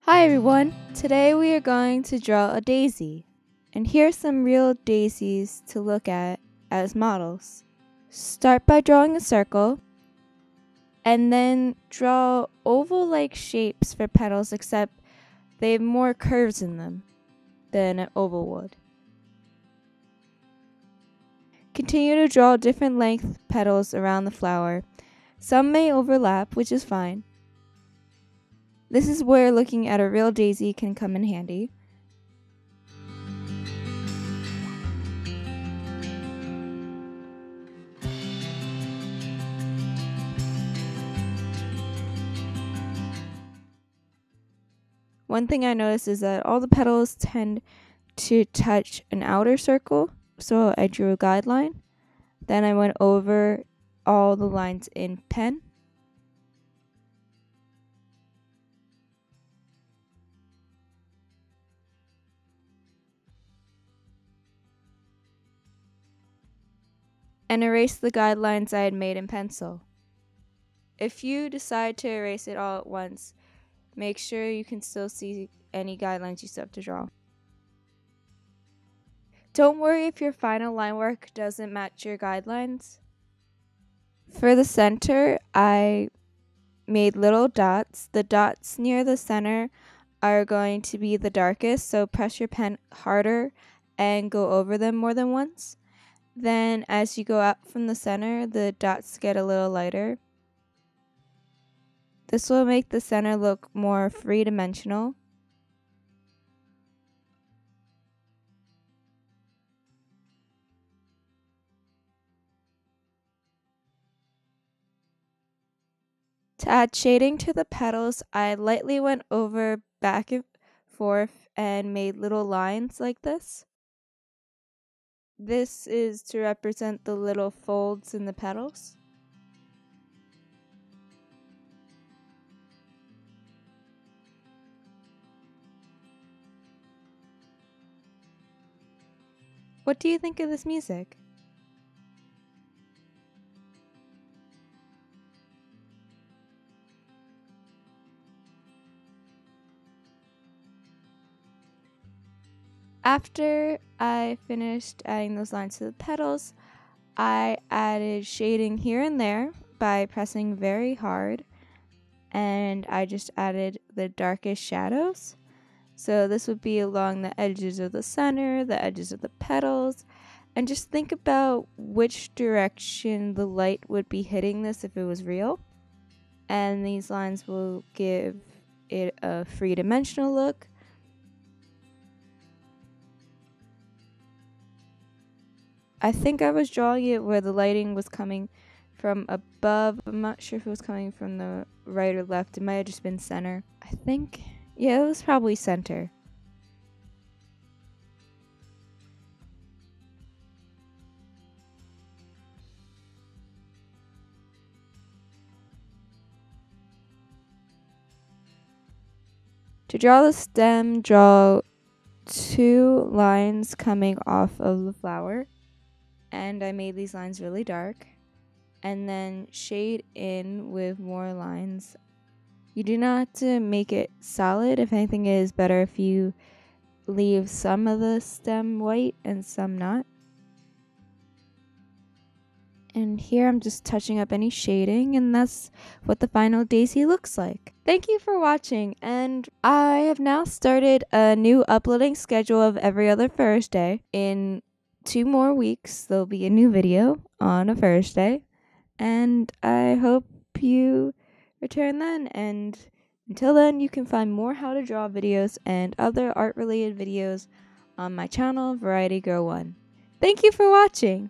Hi everyone! Today we are going to draw a daisy, and here are some real daisies to look at as models. Start by drawing a circle, and then draw oval-like shapes for petals, except they have more curves in them than an oval would. Continue to draw different length petals around the flower. Some may overlap, which is fine. This is where looking at a real daisy can come in handy. One thing I noticed is that all the petals tend to touch an outer circle, so I drew a guideline. Then I went over all the lines in pen. And erased the guidelines I had made in pencil. If you decide to erase it all at once, make sure you can still see any guidelines you still have to draw. Don't worry if your final line work doesn't match your guidelines. For the center, I made little dots. The dots near the center are going to be the darkest, so press your pen harder and go over them more than once. Then as you go up from the center, the dots get a little lighter. This will make the center look more three-dimensional. To add shading to the petals, I lightly went over back and forth and made little lines like this. This is to represent the little folds in the petals. What do you think of this music? After I finished adding those lines to the petals, I added shading here and there by pressing very hard, and I just added the darkest shadows. So this would be along the edges of the center, the edges of the petals, and just think about which direction the light would be hitting this if it was real. And these lines will give it a three-dimensional look. I think I was drawing it where the lighting was coming from above. I'm not sure if it was coming from the right or left. It might have just been center. Yeah, it was probably center. To draw the stem, draw 2 lines coming off of the flower. And I made these lines really dark. And then shade in with more lines. You do not have to make it solid. If anything, it is better if you leave some of the stem white and some not. And here I'm just touching up any shading, and that's what the final daisy looks like. Thank you for watching, and I have now started a new uploading schedule of every other Thursday. In 2 more weeks, there'll be a new video on a Thursday, and I hope you return then. And until then, you can find more how to draw videos and other art related videos on my channel, Variety Girl 1. Thank you for watching.